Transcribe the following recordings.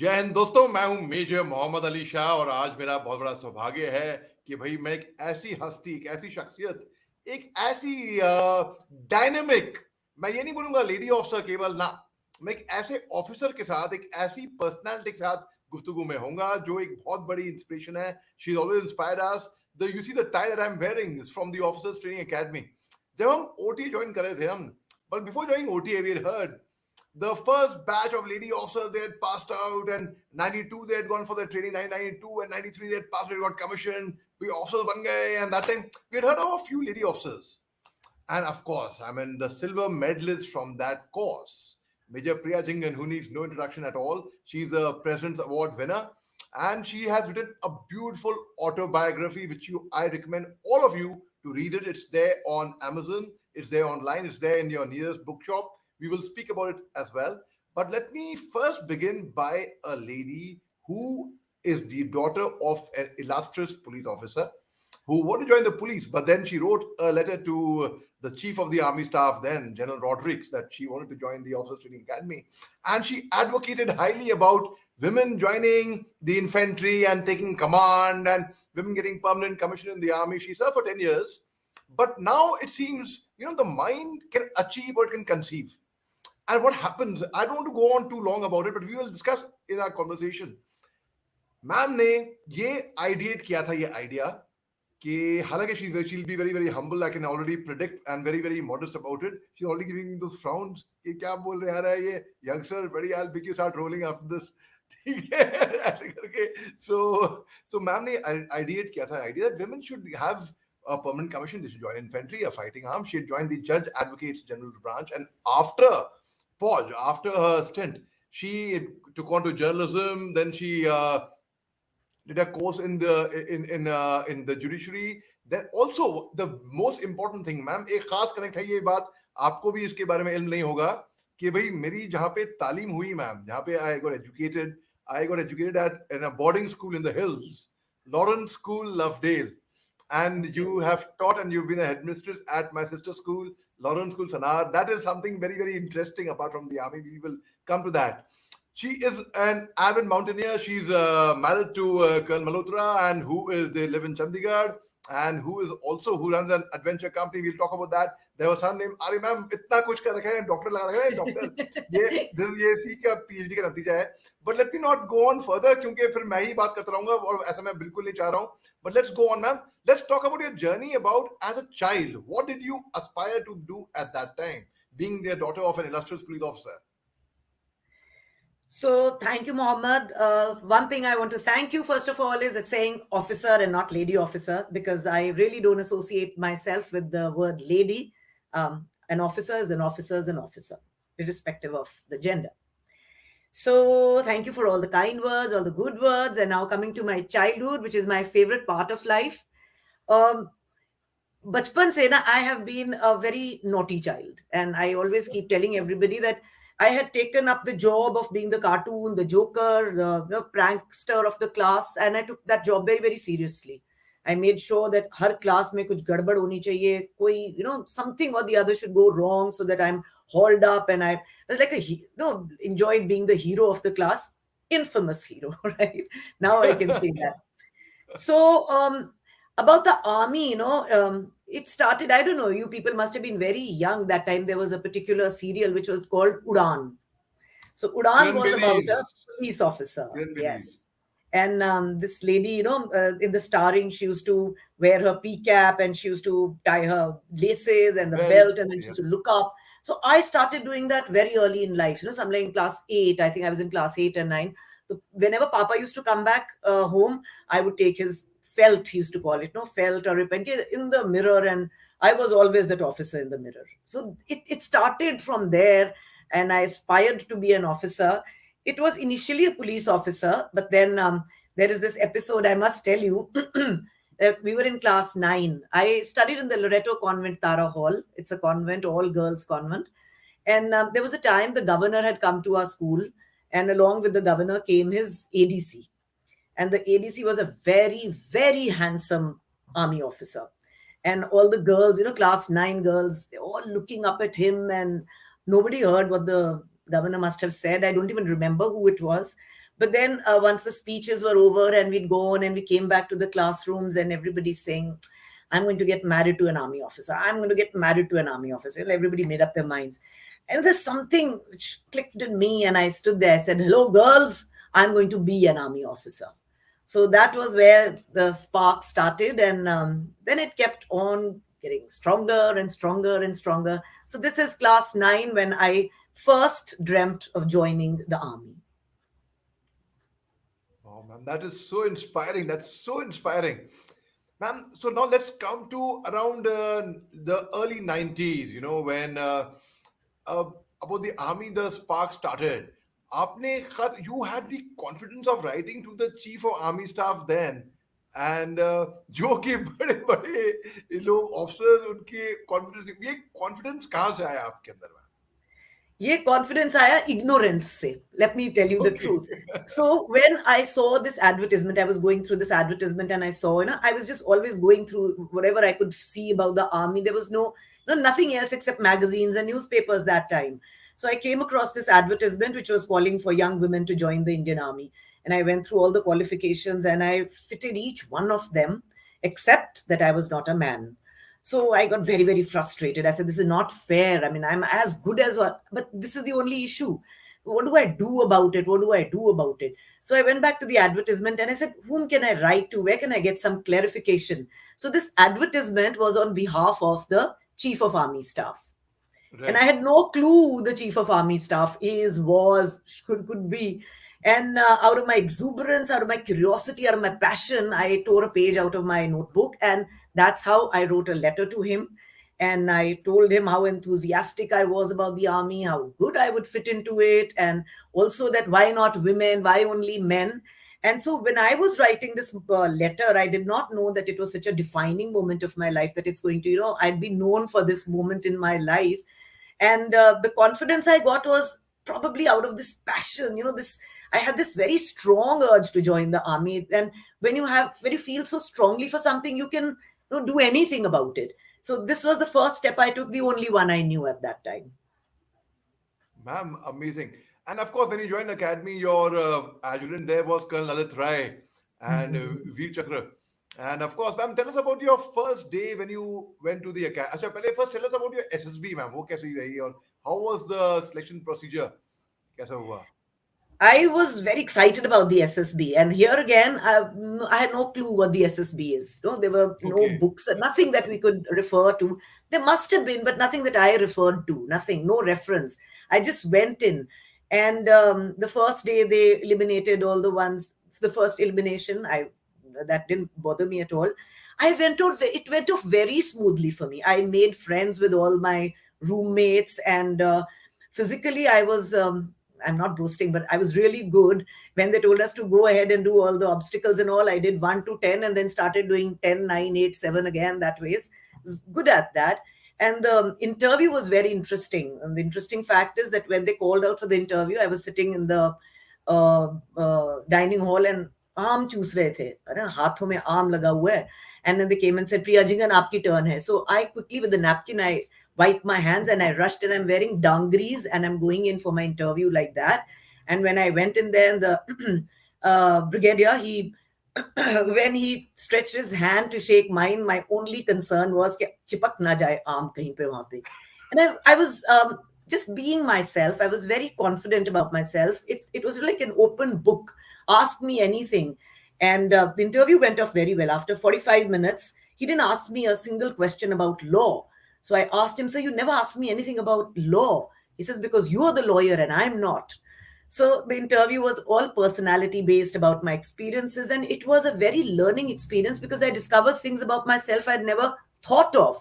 जय हिंद दोस्तों, मैं हूं मेजर मोहम्मद अली शाह और आज मेरा बहुत बड़ा सौभाग्य है कि भाई मैं एक ऐसी हस्ती, एक ऐसी शख्सियत, एक ऐसी डायनेमिक, मैं ये नहीं बोलूंगा लेडी ऑफिसर केवल ना, मैं एक ऐसे ऑफिसर के साथ, एक ऐसी पर्सनालिटी के साथ गुफ्तगू में होऊंगा जो एक बहुत बड़ी इंस्पिरेशन है. She is always inspired us. The you see the tie that I am wearing is from the officers training academy. जब हम ओटी ज्वाइन कर रहे थे हम, but before joining OT we had heard the first batch of lady officers, they had passed out, and 92 they had gone for their training, 1992 and 93 they had passed, they got commissioned, we officers ban gaye, and that time we had heard of a few lady officers. And of course, I mean, the silver medalist from that course, Major Priya Jhingan, who needs no introduction at all. She's a President's Award winner, and she has written a beautiful autobiography, which I recommend all of you to read it. It's there on Amazon, it's there online, it's there in your nearest bookshop. We will speak about it as well. But let me first begin by a lady who is the daughter of an illustrious police officer who wanted to join the police, but then she wrote a letter to the chief of the army staff then, General Rodriguez, that she wanted to join the Officers Training Academy. And she advocated highly about women joining the infantry and taking command and women getting permanent commission in the army. She served for 10 years. But now it seems, the mind can achieve or it can conceive. And what happens, I don't want to go on too long about it, but we will discuss in our conversation. Ma'am ने ये ideate किया था, ये idea कि हालांकि she'll be very very humble, I can already predict, and very very modest about it. She's already giving me those frowns कि क्या बोल रहे हैं ये youngster, बड़ी I'll make you start rolling after this. ठीक है ऐसे करके. So मैम ने आइडिएट किया था, idea that women should have a permanent commission, they should join infantry, a fighting arm. She had joined the Judge Advocates General Branch, and after her stint, she took on to journalism. Then she did a course in the judiciary. Then also the most important thing, ma'am एक खास connect है ये बात, आपको भी इसके बारे में इल्म नहीं होगा कि भाई मेरी जहाँ पे तालीम हुई मैम, जहाँ पे I got educated at in a boarding school in the hills, Lawrence School, Lovedale. And you have taught and you've been a headmistress at my sister's school, Lawrence School, Sanar. That is something very, very interesting apart from the army. We will come to that. She is an avid mountaineer. She's married to Colonel Malhotra, and they live in Chandigarh, and who runs an adventure company. We'll talk about that. There was her name, Ari ma'am, itna kuch kar rakha hai, doctor lag raha hai, doctor. This is का PhD का नतीजा है. But let me not go on further क्योंकि फिर मैं ही बात करता रहूंगा और ऐसा मैं बिल्कुल नहीं चाह रहा हूँ. But let's go on, ma'am. Let's talk about your journey about as a child. What did you aspire to do at that time, being the daughter of an illustrious police officer? So thank you, Mohammed. One thing I want to thank you, first of all, is that saying officer and not lady officer, because I really don't associate myself with the word lady. An officer is an officer is an officer, irrespective of the gender. So thank you for all the kind words, all the good words. And now coming to my childhood, which is my favorite part of life. Bachpan se na, I have been a very naughty child. And I always keep telling everybody that I had taken up the job of being the cartoon, the joker, the prankster of the class, and I took that job very, very seriously. I made sure that her class mein kuch gadbad honi chahiye, koi, something or the other should go wrong so that I'm hauled up, and I was like enjoyed being the hero of the class, infamous hero, right? Now I can say that. So, about the army, it started, I don't know, you people must have been very young that time. There was a particular serial which was called Udan. So Udan was about a police officer. Yes. And this lady, in the starring, she used to wear her pea cap and she used to tie her laces and the belt, and then she used to look up. So I started doing that very early in life. So I'm like in class 8. I think I was in class 8 and 9. So whenever Papa used to come back home, I would take his felt, he used to call it, felt or ribbon in the mirror, and I was always that officer in the mirror. So it started from there, and I aspired to be an officer. It was initially a police officer, but then there is this episode I must tell you. That we were in class 9. I studied in the Loreto Convent, Tara Hall. It's a convent, all girls convent. And there was a time the governor had come to our school, and along with the governor came his ADC. And the ADC was a very, very handsome army officer. And all the girls, class 9 girls, they're all looking up at him, and nobody heard what the governor must have said. I don't even remember who it was. But then once the speeches were over and we'd gone and we came back to the classrooms and everybody's saying, I'm going to get married to an army officer. I'm going to get married to an army officer. Everybody made up their minds. And there's something which clicked in me, and I stood there. I said, hello, girls, I'm going to be an army officer. So that was where the spark started. And then it kept on getting stronger and stronger and stronger. So this is class 9 when I first dreamt of joining the army. Oh, man, that is so inspiring. That's so inspiring. Ma'am, so now let's come to around the early 90s, when uh, about the army, the spark started. You had the confidence of writing to the chief of army staff then, and जो कि बड़े बड़े लोग officers उनके confidence, ये confidence कहाँ से आया आपके अंदर में? ये कॉन्फिडेंस आया इग्नोरेंस से. Let me tell you the Okay. Truth. So when I saw this advertisement, I was going through this advertisement and I saw, I was just always going through whatever I could see about the army. There was nothing else except magazines and newspapers that time. So I came across this advertisement which was calling for young women to join the Indian Army. And I went through all the qualifications and I fitted each one of them, except that I was not a man. So I got very, very frustrated. I said, this is not fair. I mean, I'm as good as what, but this is the only issue. What do I do about it? What do I do about it? So I went back to the advertisement and I said, whom can I write to? Where can I get some clarification? So this advertisement was on behalf of the Chief of Army Staff. And I Right. had no clue who the Chief of Army Staff is, was, could be. And out of my exuberance, out of my curiosity, out of my passion, I tore a page out of my notebook. And that's how I wrote a letter to him. And I told him how enthusiastic I was about the army, how good I would fit into it, and also that why not women, why only men. And so when I was writing this letter, I did not know that it was such a defining moment of my life, that it's going to, I'd be known for this moment in my life. And the confidence I got was probably out of this passion, this, I had this very strong urge to join the army. And when you feel so strongly for something, you can do anything about it. So this was the first step I took, the only one I knew at that time. Ma'am, amazing. And of course, when you joined academy, your adjutant there was Colonel Lalit Rai and Veer Chakra. And of course, ma'am, tell us about your first day when you went to the academy. अच्छा, पहले first tell us about your SSB, ma'am. वो कैसी रही और how was the selection procedure? कैसा हुआ? I was very excited about the SSB, and here again, I had no clue what the SSB is. There were no Okay. books, nothing that we could refer to. There must have been, but nothing that I referred to. Nothing, no reference. I just went in, and the first day they eliminated all the ones. The first elimination, I that didn't bother me at all. I went off. It went off very smoothly for me. I made friends with all my roommates, and physically, I was. I'm not boasting, but I was really good. When they told us to go ahead and do all the obstacles and all, I did 1 to 10 and then started doing 10, 9, 8, 7 again that ways. Was good at that. And the interview was very interesting. And the interesting fact is that when they called out for the interview, I was sitting in the dining hall and आम चूस रहे थे, अरे हाथों में आम लगा हुआ है. And then they came and said, Priya Jhingan, आपकी turn है. So I quickly with the napkin, I wiped my hands and I rushed, and I'm wearing dungarees and I'm going in for my interview like that. And when I went in there, the brigadier, he when he stretched his hand to shake mine, my only concern was कि चिपक ना जाए आम कहीं पे वहां पे. And I was just being myself. I was very confident about myself. It was like an open book. Ask me anything. And the interview went off very well. After 45 minutes, he didn't ask me a single question about law. So I asked him, sir, you never asked me anything about law. He says, because you're the lawyer and I'm not. So the interview was all personality based about my experiences. And it was a very learning experience because I discovered things about myself I'd never thought of.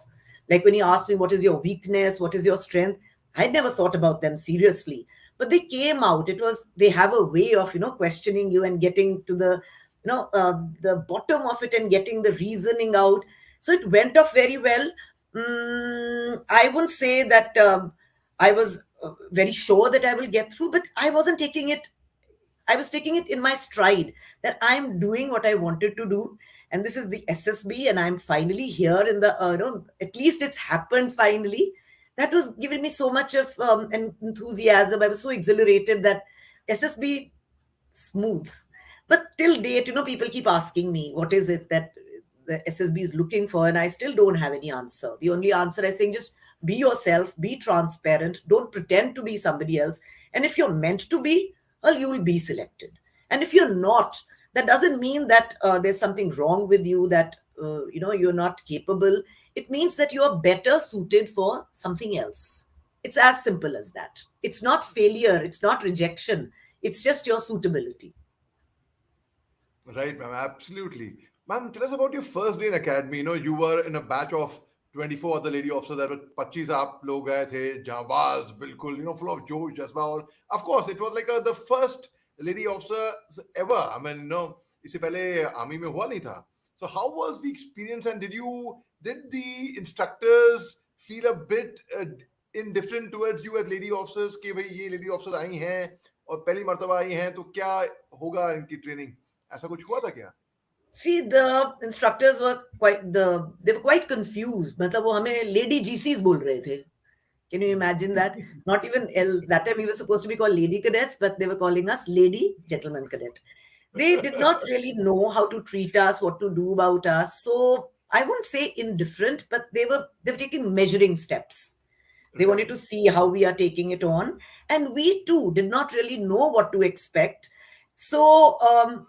Like when he asked me, what is your weakness? What is your strength? I'd never thought about them seriously. But they came out. They have a way of, questioning you and getting to the bottom of it and getting the reasoning out. So it went off very well. I wouldn't say that I was very sure that I will get through, but I wasn't taking it. I was taking it in my stride that I'm doing what I wanted to do. And this is the SSB, and I'm finally here in the, at least it's happened finally. That was giving me so much of enthusiasm. I was so exhilarated that SSB smooth. But till date, people keep asking me, what is it that the SSB is looking for? And I still don't have any answer. The only answer is saying, just be yourself, be transparent, don't pretend to be somebody else. And if you're meant to be, well, you will be selected. And if you're not, that doesn't mean that there's something wrong with you, that you're not capable. It means that you are better suited for something else. It's as simple as that. It's not failure, it's not rejection, it's just your suitability. Right, ma'am. Absolutely. Ma'am, tell us about your first day in academy. You were in a batch of 24 other lady officers. That were 25 आप लोग गए थे जाबाज बिल्कुल full of जोश जज्बा और of course it was like the first lady officer ever. I mean, इससे पहले आर्मी में हुआ नहीं था. So how was the experience, and did the instructors feel a bit indifferent towards you as lady officers कि भाई ये lady officers आई हैं और पहली मर्तबा आई हैं तो क्या होगा इनकी ट्रेनिंग, ऐसा कुछ हुआ था क्या? See, the instructors were they were quite confused. मतलब वो हमें lady GCs बोल रहे थे. Can you imagine that? Not even that time we were supposed to be called lady cadets, but they were calling us lady gentleman cadet. They did not really know how to treat us, what to do about us. So I wouldn't say indifferent, but they were taking measuring steps. They wanted to Right. see how we are taking it on. And we too did not really know what to expect. So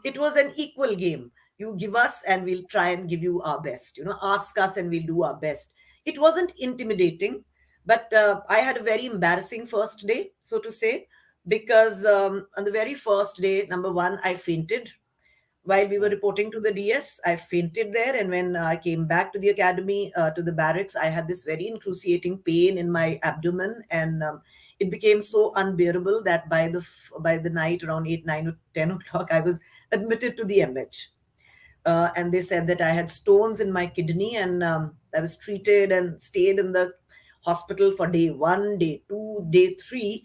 it was an equal game. You give us, and we'll try and give you our best. Ask us, and we'll do our best. It wasn't intimidating, but I had a very embarrassing first day, so to say, because on the very first day, number one, I fainted while we were Oh. reporting to the DS. I fainted there, and when I came back to the academy, to the barracks, I had this very excruciating pain in my abdomen, and it became so unbearable that by the night around 8, 9, or 10 o'clock, I was admitted to the MH. And they said that I had stones in my kidney, and I was treated and stayed in the hospital for day one, day two, day three.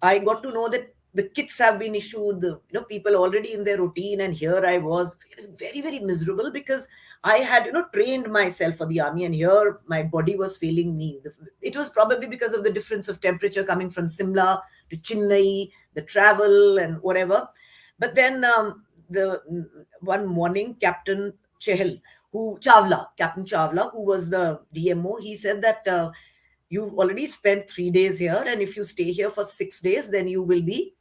I got to know that the kits have been issued, people already in their routine, and here I was very, very miserable because I had, trained myself for the army, and here my body was failing me. It was probably because of the difference of temperature coming from Simla to Chennai, the travel and whatever. But then the one morning, Captain Chawla, who was the DMO, he said that you've already spent 3 days here, and if you stay here for 6 days, then you will be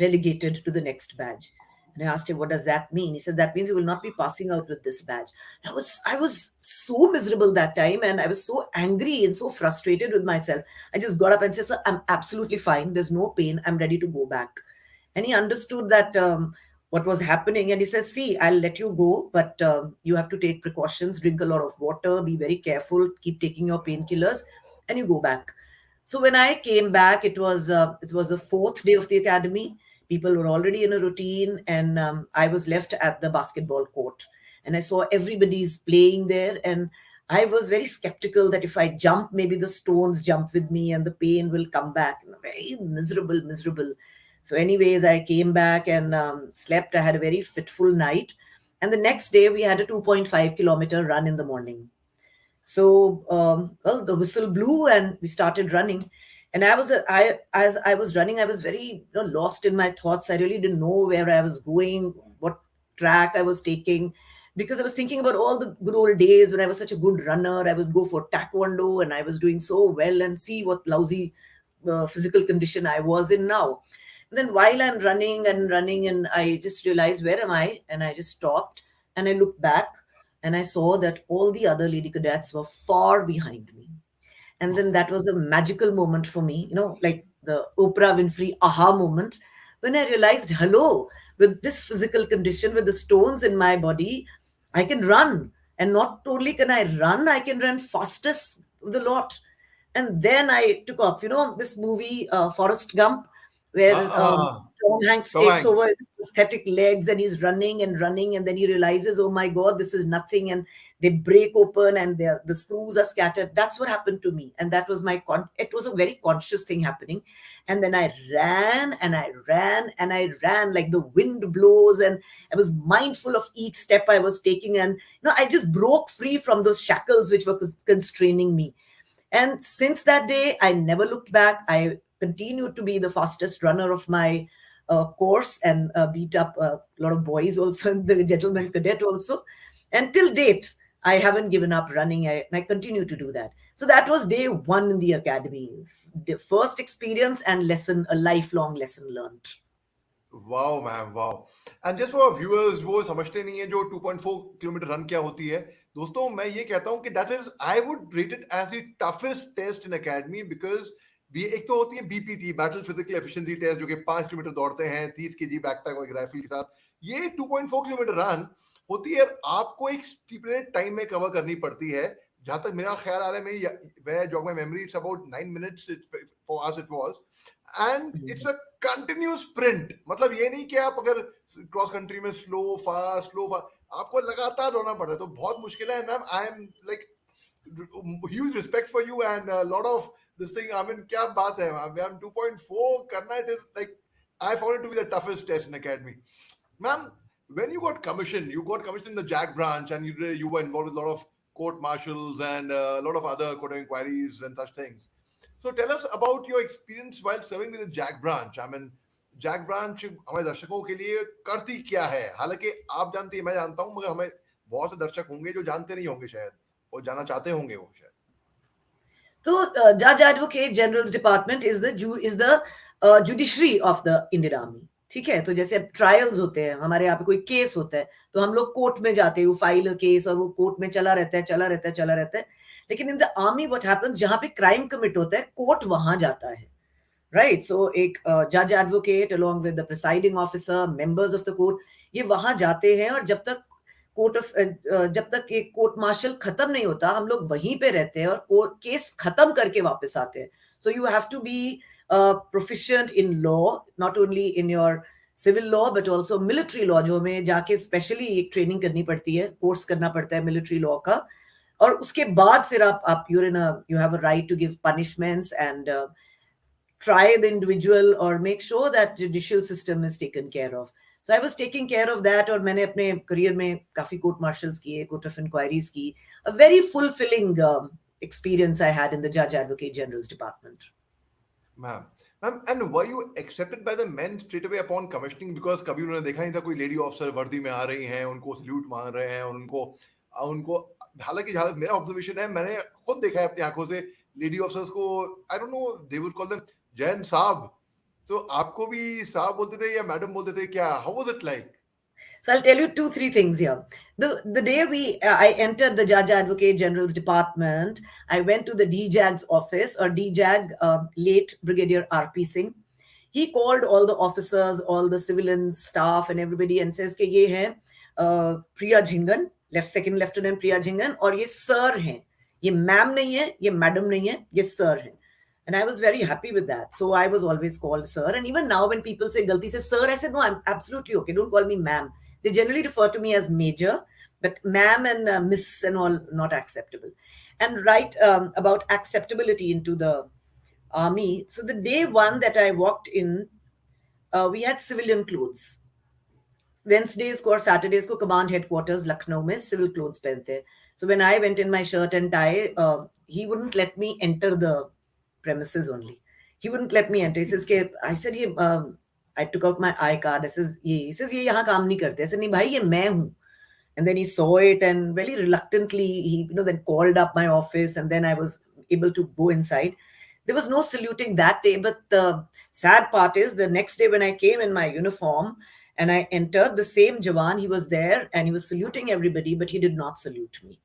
relegated to the next badge. And I asked him, what does that mean? He said, that means you will not be passing out with this badge. I was so miserable that time, and I was so angry and so frustrated with myself. I just got up and said, sir, I'm absolutely fine. There's no pain. I'm ready to go back. And he understood that what was happening. And he said, see, I'll let you go, but you have to take precautions, drink a lot of water, be very careful, keep taking your painkillers, and you go back. So when I came back, it was the fourth day of the academy. People were already in a routine, and I was left at the basketball court, and I saw everybody's playing there, and I was very skeptical that if I jump, maybe the stones jump with me and the pain will come back. Very miserable, miserable. So, anyways, I came back and slept. I had a very fitful night, and the next day we had a 2.5 kilometer run in the morning. So, well, the whistle blew and we started running. And as I was running, I was very lost in my thoughts. I really didn't know where I was going, what track I was taking, because I was thinking about all the good old days when I was such a good runner. I would go for taekwondo, and I was doing so well, and see what lousy physical condition I was in now. And then while I'm running, and I just realized, where am I? And I just stopped and I looked back, and I saw that all the other lady cadets were far behind me. And then that was a magical moment for me, like the Oprah Winfrey aha moment, when I realized, hello, with this physical condition, with the stones in my body, I can run. And not only can I run, I can run fastest of the lot. And then I took off. This movie, Forrest Gump, where Ah, Tom Hanks Tom takes over Hanks. his prosthetic legs, and he's running and running, and then he realizes, oh my God, this is nothing. And they break open, and the screws are scattered. That's what happened to me. And that was it was a very conscious thing happening. And then I ran and I ran and I ran like the wind blows. And I was mindful of each step I was taking. And, I just broke free from those shackles which were constraining me. And since that day, I never looked back. I continued to be the fastest runner of my course and beat up a lot of boys also, and the gentleman cadet also. And till date, I haven't given up running. I continue to do that. So that was day one in the academy. The first experience and lesson, a lifelong lesson learned. Wow ma'am, wow. And just for viewers, वो समझते नहीं है जो 2.4 kilometre run क्या होती है। दोस्तों, मैं ये कहता हूँ कि that is, I would rate it as the toughest test in academy, because भी एक तो होती है BPT, battle physical efficiency test, जो कि 5 किलोमीटर दौड़ते हैं 30 kg बैकपैक और एक राइफल के साथ। ये 2.4 किलोमीटर रन होती है, आपको एक स्टिपुलेटेड टाइम में कवर करनी पड़ती है। जहां तक मेरा ख्याल आ रहा है, मैं jog my memory, it's about 9 minutes for us it was, and it's a continuous sprint. मतलब ये नहीं कि आप अगर क्रॉस कंट्री में स्लो फास्ट, आपको लगातार दौड़ना पड़ता है, तो बहुत मुश्किल है। Ma'am, I am like huge respect for you and a lot of this thing. I mean, क्या बात है मैम, 2.4 करना, it is like, I found it to be the toughest test in academy. Ma'am, when you got commissioned in the JAG branch, and you were involved with a lot of court martials and a lot of other court inquiries and such things. So tell us about your experience while serving with the JAG branch. I mean, JAG branch हमारे दर्शकों के लिए करती क्या है? हालांकि आप जानती हैं, मैं जानता हूं, मगर हमें बहुत से दर्शक होंगे जो जानते नहीं होंगे शायद, और जाना चाहते होंगे वो शायद। So, Judge Advocate General's Department is the judiciary of the Indian Army. ठीक है, तो जैसे अब ट्रायल्स होते हैं, हमारे यहाँ पे कोई केस होता है, तो हम लोग कोर्ट में जाते हैं, वो फाइल केस, और वो कोर्ट में चला रहता है। लेकिन in the army what happens, जहाँ पे क्राइम कमिट होता है, कोर्ट वहां जाता है, राइट? सो एक जज advocate along with the presiding officer, members of the court, ये वहां जाते हैं, और जब तक ये कोर्ट मार्शल खत्म नहीं होता, हम लोग वहीं पे रहते हैं और केस खत्म करके वापस आते हैं। So you have to be proficient in law, not only in your civil law but also military law, जो हमें जाके स्पेशली एक ट्रेनिंग करनी पड़ती है, कोर्स करना पड़ता है मिलिट्री लॉ का। और उसके बाद फिर आप you have a right to give punishments and try the individual or make sure that judicial system is taken care of. So I was taking care of that, और मैंने अपने करियर में काफी कोर्ट मार्शल्स किए, court of inquiries की। A very fulfilling experience I had in the Judge Advocate General's Department. Ma'am, and were you accepted by the men straight away upon commissioning? Because कभी उन्होंने देखा नहीं था कोई लेडी ऑफिसर वर्दी में आ रही हैं, उनको सल्यूट मार रहे हैं, और उनको हालांकि जहां मेरा ऑब्जर्वेशन है, मैंने खुद देखा है अपनी आंखों से लेडी ऑफिसर्स को, I don't know, they would call them Jain साहब। तो आपको भी साहब बोलते थे या मैडम बोलते थे, क्या, how was it like? So I'll tell you 2-3 things here. The day I entered the Judge Advocate General's Department, I went to the DJAG's office, or DJAG, late Brigadier R.P. Singh. He called all the officers, all the civilian staff and everybody, and says कि ये है Priya Jhingan, second Lieutenant Priya Jhingan, और ये sir हैं, ये ma'am नहीं है, ये madam नहीं है, ये sir हैं. And I was very happy with that. So I was always called sir. And even now when people say galti se sir, I said, no, I'm absolutely okay. Don't call me ma'am. They generally refer to me as major, but ma'am and miss and all not acceptable. And right about acceptability into the army. So the day one that I walked in, we had civilian clothes. Wednesdays को और Saturdays को command headquarters Lucknow में civil clothes पहनते हैं. So when I went in my shirt and tie, he wouldn't let me enter the premises only. He wouldn't let me enter. He says, I said, I took out my I card. He says, ये यहाँ काम नहीं करते. I said, नहीं भाई, ये मैं हूँ. And then he saw it, and very reluctantly, he then called up my office, and then I was able to go inside. There was no saluting that day, but the sad part is the next day when I came in my uniform and I entered, the same Jawan, he was there and he was saluting everybody, but he did not salute me.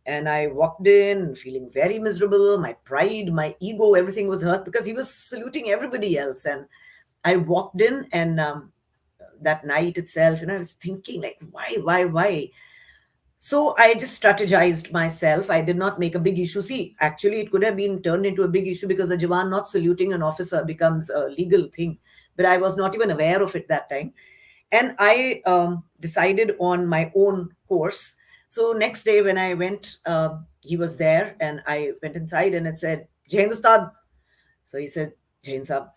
And I walked in feeling very miserable. My pride, my ego, everything was hurt because he was saluting everybody else. And I walked in, and that night itself, I was thinking like, why? So I just strategized myself. I did not make a big issue. See, actually, it could have been turned into a big issue because the Jawan not saluting an officer becomes a legal thing. But I was not even aware of it that time. And I decided on my own course. So next day when I went, he was there, and I went inside and it said, Jai Hind Ustad. So he said, Jai Hind Sahab.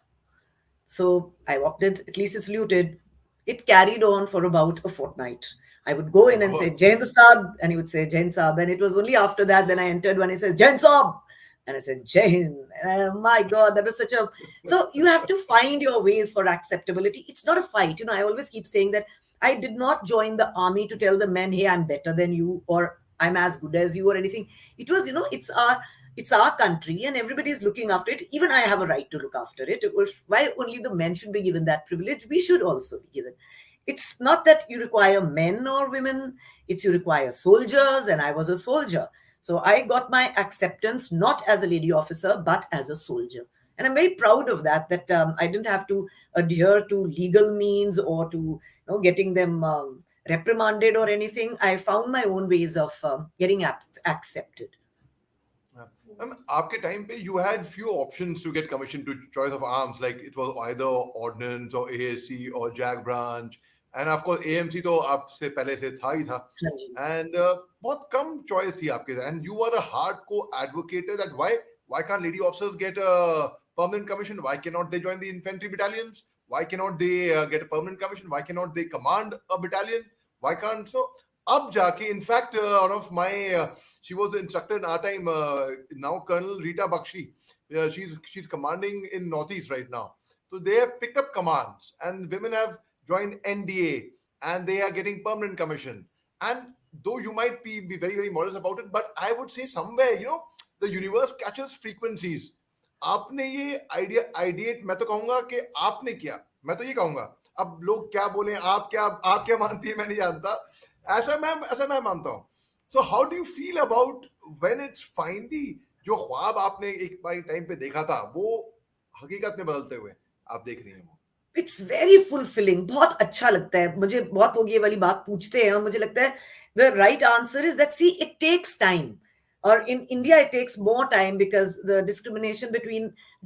So I walked in, at least he saluted. It carried on for about a fortnight. I would go in and say, Jai Hind Ustad, and he would say, Jai Hind Sahab. And it was only after that, then I entered when he says, Jai Hind Sahab. And I said, Jai Hind. My God, that was such a. So you have to find your ways for acceptability. It's not a fight. I always keep saying that I did not join the army to tell the men, hey, I'm better than you, or I'm as good as you, or anything. It was, it's our country and everybody's looking after it. Even I have a right to look after it. Why only the men should be given that privilege? We should also be given. It's not that you require men or women, it's you require soldiers, and I was a soldier. So I got my acceptance not as a lady officer, but as a soldier. And I'm very proud of that, that I didn't have to adhere to legal means or to getting them reprimanded or anything. I found my own ways of getting accepted. Yeah. आपके time पे you had few options to get commission to choice of arms, like it was either ordnance or ASC or JAG branch, and of course AMC तो आपसे पहले से था ही था, हाँ जी. and बहुत कम choice थी आपके, and you were a hardcore advocate that why can't lady officers get a permanent commission? Why cannot they join the infantry battalions? Why cannot they get a permanent commission? Why cannot they command a battalion? Why can't so? अब जाके, in fact, one of my she was the instructor in our time, now Colonel Rita Bakshi. She's commanding in Northeast right now. So they have picked up commands, and women have joined NDA, and they are getting permanent commission. And though you might be very, very modest about it, but I would say somewhere, the universe catches frequencies. आपने ये ideate, मैं तो कहूंगा कि आपने किया, मैं तो ये कहूंगा, अब लोग क्या बोले, आप क्या मानती है मैं नहीं जानता, ऐसा मैं मानता हूँ. So how do you feel about when it's finally जो ख्वाब आपने एक बार टाइम पे देखा था वो हकीकत में बदलते हुए आप देख रही हैं वो? It's very fulfilling. बहुत अच्छा लगता है मुझे. बहुत लोग ये वाली बात पूछते हैं और मुझे लगता है the right answer is that see it takes time. Or in India, it takes more time because the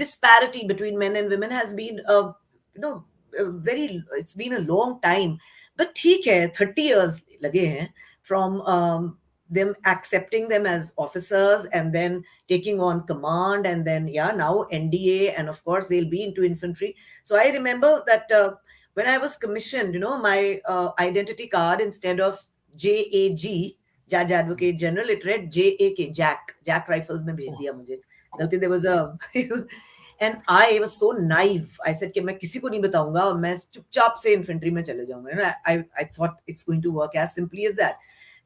disparity between men and women has been, it's been a long time. But ठीक है, 30 years लगे हैं from them accepting them as officers and then taking on command, and then now NDA, and of course they'll be into infantry. So I remember that when I was commissioned, my identity card, instead of JAG, Judge Advocate General, it read JAK, Jack Rifles में भेज दिया मुझे. There was a and I was so naive. I said कि मैं किसी को नहीं बताऊंगा और मैं चुपचाप से इन्फेंट्री में चले जाऊंगा. I thought it's going to work as simply as that.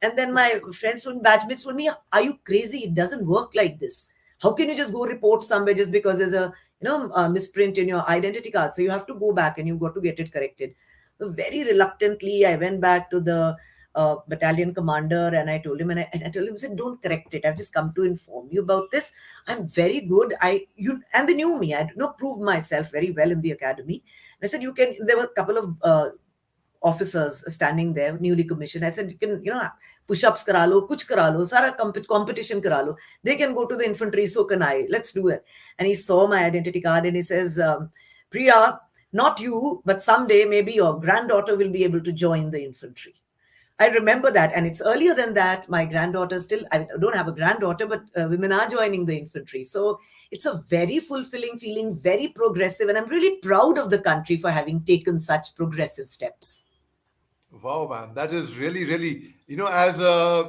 And then my friends told me, batchmates told me, are you crazy? It doesn't work like this. How can you just go report somewhere just because there's a misprint in your identity card? So you have to go back and you've got to get it corrected. So very reluctantly, I went back to the battalion commander and I told him, and I told him, I said, don't correct it. I've just come to inform you about this. I'm very good. And they knew me. I proved myself very well in the academy. And I said, there were a couple of officers standing there, newly commissioned. I said, you can, push-ups kara lo, kuch kara lo, sara competition kara lo. They can go to the infantry, so can I. Let's do it. And he saw my identity card and he says, Priya, not you, but someday maybe your granddaughter will be able to join the infantry. I remember that, and it's earlier than that. My granddaughter I don't have a granddaughter, but women are joining the infantry. So it's a very fulfilling feeling, very progressive, and I'm really proud of the country for having taken such progressive steps. Wow, man, that is really, really, as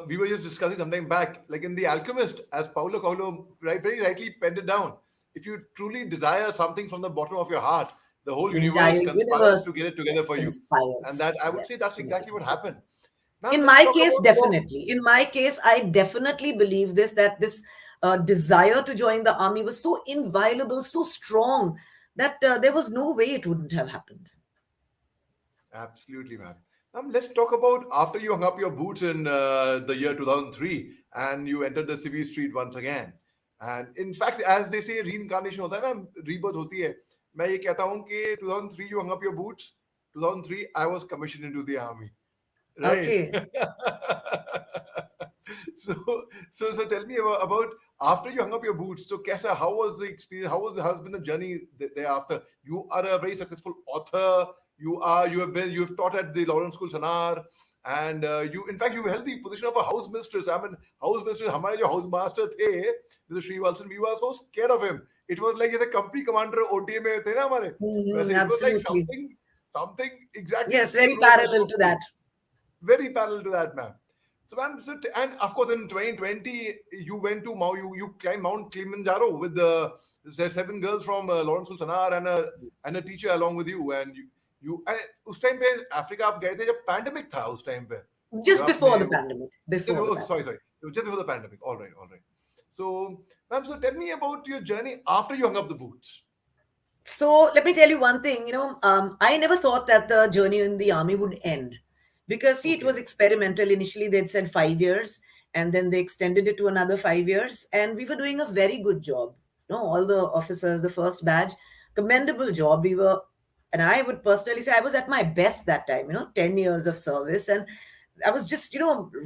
we were just discussing sometime back, like in The Alchemist, as Paulo Coelho very rightly penned it down, if you truly desire something from the bottom of your heart, the whole The universe entire conspires universe, to get it together yes, for you. And that, conspires. I would say Yes, that's exactly what happened. Ma'am, in let's my talk case, about definitely. In my case, I definitely believe that this desire to join the army was so inviolable, so strong, that there was no way it wouldn't have happened. Absolutely, ma'am. Let's talk about after you hung up your boots in the year 2003 and you entered the civil street once again. And in fact, as they say, reincarnation होता है ma'am, rebirth होती है. मैं ये कहता हूँ कि 2003 you hung up your boots, 2003 I was commissioned into the army. Right. Okay. so tell me about after you hung up your boots. So Kesa, how was the experience? How was the husband and journey thereafter? You are a very successful author. You've taught at the Lawrence School Sanar, and you held the position of a house mistress. I mean, house mistress. हमारे जो house master थे, Mr. Srivalsan, we were so scared of him. It was like the company commander OTA में थे ना हमारे. वैसे it was like something exactly. Yes, the same very role parallel to that. Very parallel to that, ma'am. So, ma'am, and of course, in 2020, you went to you climbed Mount Kilimanjaro with the seven girls from Lawrence School Sanar and a teacher along with you. And you उस time पे Africa आप गए थे जब pandemic था उस time पे जब Just आपने before the वो pandemic. Before the sorry, pandemic. sorry, just before the pandemic. All right, all right. So, ma'am, so tell me about your journey after you hung up the boots. So let me tell you one thing. I never thought that the journey in the army would end, because see, it was Okay. experimental. Initially, they'd said 5 years, and then they extended it to another 5 years, and we were doing a very good job. All the officers, the first batch, commendable job. We were, and I would personally say I was at my best that time. 10 years of service, and I was just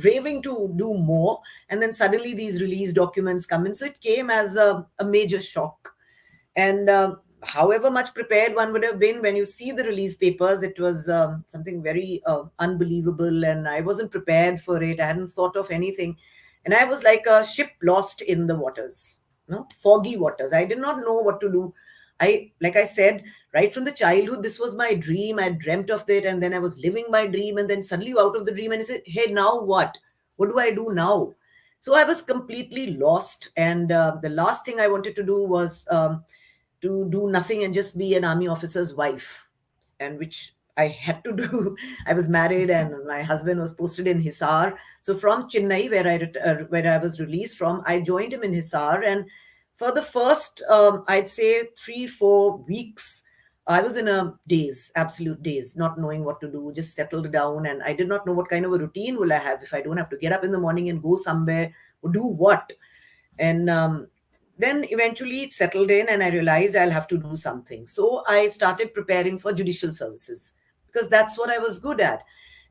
raving to do more. And then suddenly these release documents come in, so it came as a major shock. And however much prepared one would have been, when you see the release papers, it was something very unbelievable. And I wasn't prepared for it. I hadn't thought of anything. And I was like a ship lost in the waters, foggy waters. I did not know what to do. Like I said, right from the childhood, this was my dream. I dreamt of it. And then I was living my dream. And then suddenly you're out of the dream and you say, hey, now what? What do I do now? So I was completely lost. And the last thing I wanted to do was to do nothing and just be an army officer's wife, and which I had to do. I was married and my husband was posted in Hisar. So from Chennai, where I was released from, I joined him in Hisar. And for the first, I'd say 3-4 weeks, I was in a daze, absolute daze, not knowing what to do, just settled down. And I did not know what kind of a routine will I have if I don't have to get up in the morning and go somewhere, or do what. And then eventually it settled in, and I realized I'll have to do something. So I started preparing for judicial services, because that's what I was good at.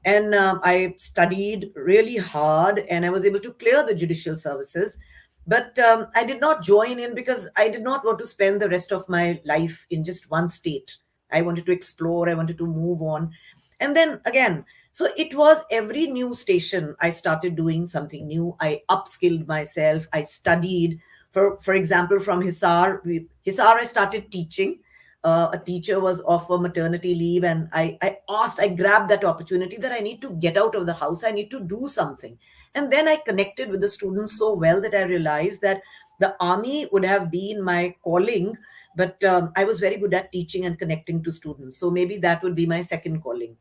And I studied really hard, and I was able to clear the judicial services. But I did not join in because I did not want to spend the rest of my life in just one state. I wanted to explore, I wanted to move on. And then again, so it was every new station, I started doing something new. I upskilled myself, I studied. For example, from Hisar, I started teaching. A teacher was off for maternity leave, and I grabbed that opportunity that I need to get out of the house, I need to do something. And then I connected with the students so well that I realized that the army would have been my calling, but I was very good at teaching and connecting to students. So maybe that would be my second calling.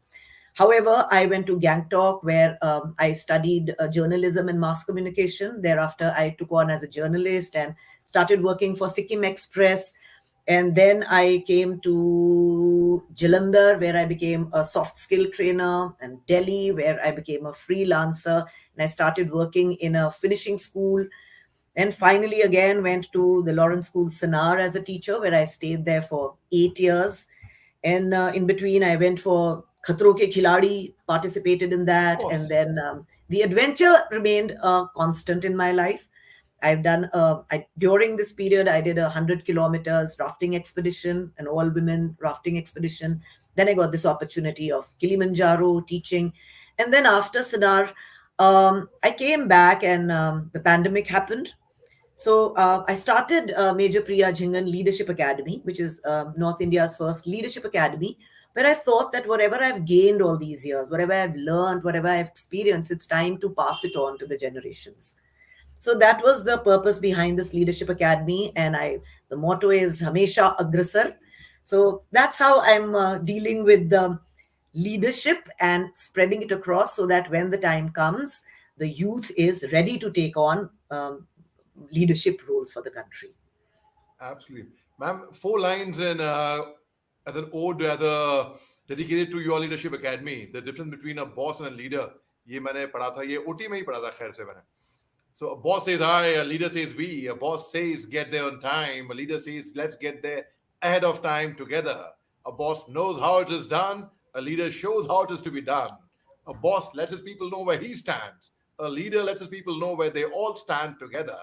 However, I went to Gangtok, where I studied journalism and mass communication. Thereafter, I took on as a journalist and started working for Sikkim Express. And then I came to Jalandhar, where I became a soft skill trainer, and Delhi, where I became a freelancer. And I started working in a finishing school. And finally, again, went to the Lawrence School Sanar as a teacher, where I stayed there for 8 years. And in between, I went for Khatro Ke Khiladi, participated in Of that. And course. then the adventure remained constant in my life. I've done, during this period, I did 100 kilometers rafting expedition, an all women rafting expedition. Then I got this opportunity of Kilimanjaro teaching. And then after Sinar, I came back, and the pandemic happened. So I started Major Priya Jhingan Leadership Academy, which is North India's first leadership academy, where I thought that whatever I've gained all these years, whatever I've learned, whatever I've experienced, it's time to pass it on to the generations. So that was the purpose behind this leadership academy, and the motto is Hamesha Agrasar. So that's how I'm dealing with the leadership and spreading it across, so that when the time comes, the youth is ready to take on leadership roles for the country. Absolutely. Ma'am, four lines in as an ode as a dedicated to your leadership academy. The difference between a boss and a leader. ये मैंने पढ़ा था ये OT में ही पढ़ा था खैर से मैंने. So a boss says I, a leader says we. A boss says get there on time. A leader says let's get there ahead of time together. A boss knows how it is done. A leader shows how it is to be done. A boss lets his people know where he stands. A leader lets his people know where they all stand together.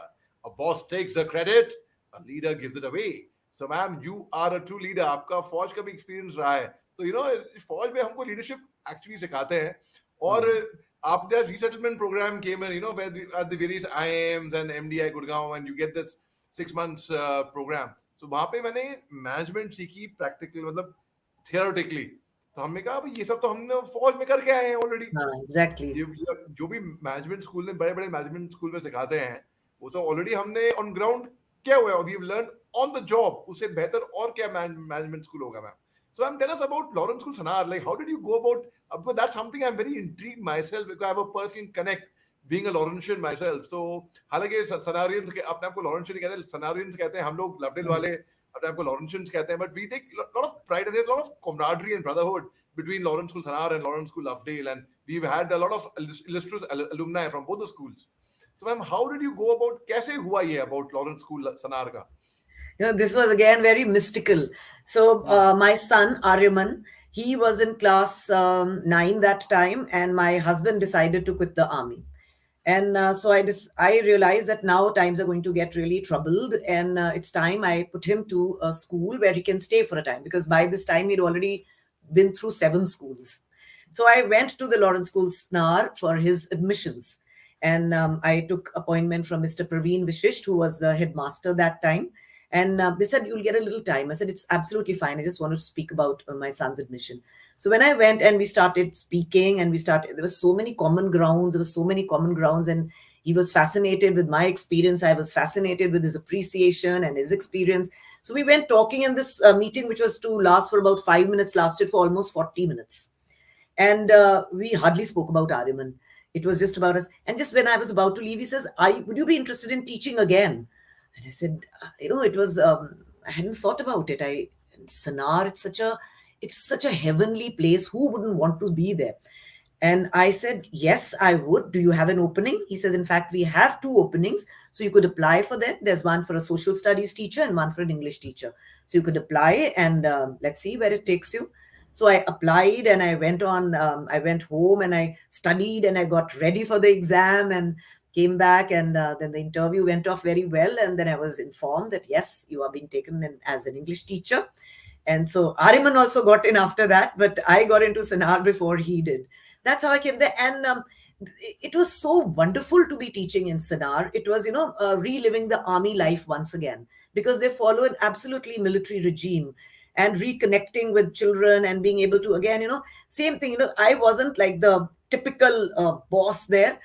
A boss takes the credit. A leader gives it away. So, ma'am, you are a true leader. आपका फौज का भी experience रहा है. तो फौज में हमको लीडरशिप एक्चुअली सिखाते हैं. और after that resettlement program came in, where at the various IIMs and MDI Gurgaon, and you get this 6 months program. So वहाँ पे मैंने मैनेजमेंट सीखी प्रैक्टिकल मतलब theoretically. तो हमने कहा भाई ये सब तो हमने फौज में करके आए हैं ऑलरेडी। Exactly. ये जो भी मैनेजमेंट स्कूल में बड़े बड़े मैनेजमेंट स्कूल में सिखाते हैं वो तो ऑलरेडी हमने ऑन ग्राउंड क्या हुआ है, we have learn on the job. उससे बेहतर और क्या मैनेजमेंट स्कूल होगा ma'am? So I am tell us about Lawrence school Sanawar, like how did you go about, अब that's something I am very intrigued myself because I have a personal connect being a Lawrentian myself. तो हालांकि सनारियंस के अपने आप को Laurentian कहते हैं, सनारियंस कहते हैं हम लोग, लवडेल Mm. वाले अपने आप को लॉरेंशियंस कहते हैं, but we take lot of pride, there is lot of camaraderie and brotherhood between Lawrence School Sanar and Lawrence School Lovedale, and we've had a lot of illustrious alumni from both the schools. So, ma'am, how did you go about? कैसे हुआ ये about Lawrence School Sanar का? This was again very mystical. So, my son, Aryaman, he was in class 9 that time, and my husband decided to quit the army. And so I realized that now times are going to get really troubled, and it's time I put him to a school where he can stay for a time, because by this time he'd already been through 7 schools. So I went to the Lawrence School Snar for his admissions, and I took appointment from Mr. Praveen Vishisht, who was the headmaster that time. And they said, you'll get a little time. I said, it's absolutely fine. I just wanted to speak about my son's admission. So when I went and we started speaking, and there were so many common grounds. There were so many common grounds, and he was fascinated with my experience. I was fascinated with his appreciation and his experience. So we went talking, and this meeting, which was to last for about 5 minutes, lasted for almost 40 minutes. And we hardly spoke about Ariman. It was just about us. And just when I was about to leave, he says, would you be interested in teaching again? And I said, it was, I hadn't thought about it. Sanar, it's such a heavenly place. Who wouldn't want to be there? And I said, yes, I would. Do you have an opening? He says, in fact, we have 2 openings. So you could apply for them. There's one for a social studies teacher and one for an English teacher. So you could apply, and let's see where it takes you. So I applied, and I went home, and I studied, and I got ready for the exam, and came back, and then the interview went off very well. And then I was informed that, yes, you are being taken in as an English teacher. And so Ariman also got in after that, but I got into Sanar before he did. That's how I came there. And it was so wonderful to be teaching in Sanar. It was, reliving the army life once again, because they follow an absolutely military regime, and reconnecting with children and being able to, again, same thing. I wasn't like the typical boss there.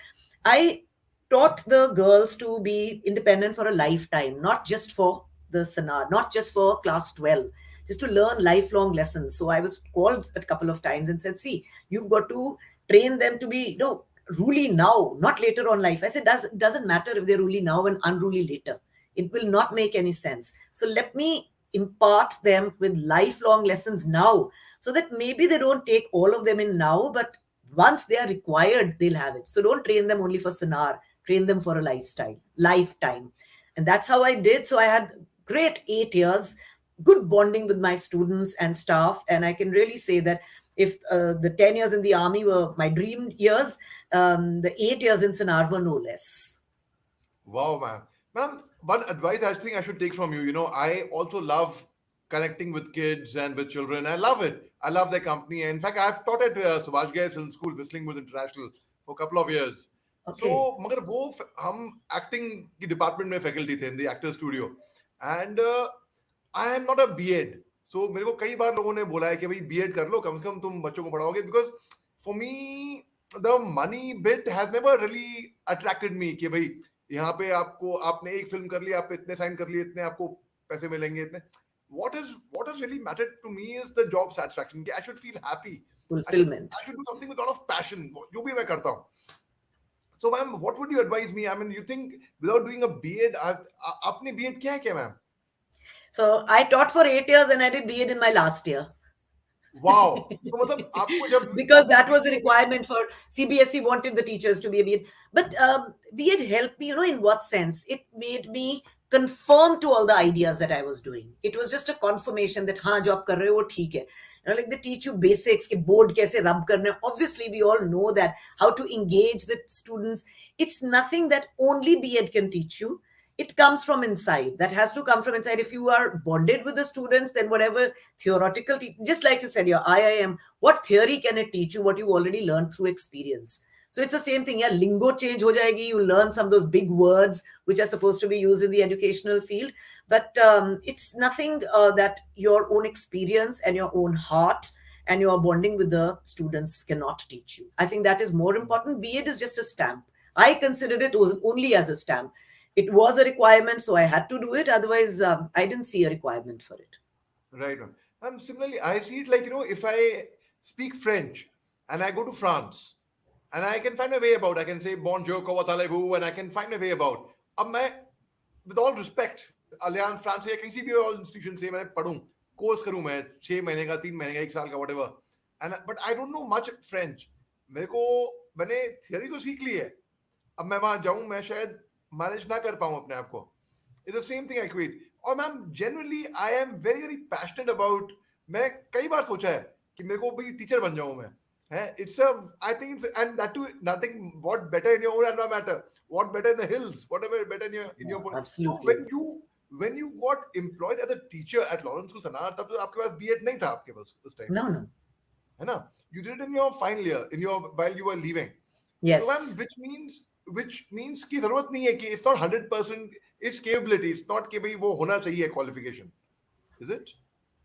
I taught the girls to be independent for a lifetime, not just for the Sanar, not just for class 12, just to learn lifelong lessons. So I was called a couple of times and said, see, you've got to train them to be, ruly now, not later on life. I said, doesn't matter if they're ruly now and unruly later. It will not make any sense. So let me impart them with lifelong lessons now, so that maybe they don't take all of them in now, but once they are required, they'll have it. So don't train them only for Sanar, train them for a lifetime. And that's how I did. So I had great 8 years, good bonding with my students and staff. And I can really say that if the 10 years in the army were my dream years, the 8 years in Sanar were no less. Wow, ma'am. Ma'am, one advice I think I should take from you. I also love connecting with kids and with children. I love it. I love their company. In fact, I've taught at Subhash Ghai Film School, Whistling was International, for a couple of years. Okay. So, मगर वो हम acting की department में faculty थे in the actor studio, and I am not a BEd. So मेरे को कई बार लोगों ने बोला है कि भाई बीएड कर लो, कम से कम तुम बच्चों को पढ़ाओगे, because for me the money bit has never really attracted me कि भाई यहाँ पे आपने एक फिल्म कर ली, आप इतने साइन कर लिए, इतने आपको पैसे मिलेंगे, इतने. What has really mattered to me is the job satisfaction. I should feel happy. Fulfillment. I should do something with a lot of passion. जो भी मैं करता हूँ. So, ma'am, what would you advise me? I mean, you think without doing a BEd, आपने BEd किया है क्या, ma'am? So I taught for 8 years, and I did BEd in my last year. Wow. So मतलब आपको जब because that was a requirement for CBSE, wanted the teachers to be a BEd. But BEd helped me, in what sense? It made me confirm to all the ideas that I was doing. It was just a confirmation that हाँ जो आप कर रहे हो वो ठीक है. Like they teach you basics कि board कैसे rub करना. Obviously, we all know that how to engage the students. It's nothing that only BEd can teach you. It comes from inside. That has to come from inside. If you are bonded with the students, then whatever theoretical, just like you said, your IIM, what theory can it teach you? What you already learned through experience. So it's the same thing. Yeah, lingo change ho jayegi. You learn some of those big words which are supposed to be used in the educational field. But it's nothing that your own experience and your own heart and your bonding with the students cannot teach you. I think that is more important. B.Ed is just a stamp. I considered it was only as a stamp. It was a requirement, so I had to do it. Otherwise, I didn't see a requirement for it. Right. Similarly, I see it like, if I speak French and I go to France and I can find a way about, I can say bonjour, comment allez-vous, and I can find a way about. अब मैं, with all respect, Alliance France या किसी भी और institution से मैं पढ़ूं, course करूं मैं 6 महीने का, 3 महीने का, 1 साल का, whatever, and but I don't know much French. मैंने थियरी तो सीख ली है, अब मैं वहां जाऊं, मैं शायद मैनेज ना कर पाऊं अपने आप को. It's the same thing I create. और ma'am generally I am very very passionate about, मैं कई बार सोचा है कि मेरे को भाई टीचर बन जाऊं मैं, है. It's a, I think it's, and that too nothing what better in your own environment, what better in the hills, whatever better in Yeah, your. तो absolutely. when you got employed as a teacher at Lawrence School Sanar, तब तो आपके पास BEd नहीं था आपके पास उस time पे, No, no. है ना. You did it in your final year, in your, while you were leaving. So ma'am, Yes. which means की जरूरत नहीं है कि it's not 100%, it's capability, it's not कि भाई वो होना चाहिए qualification, is it?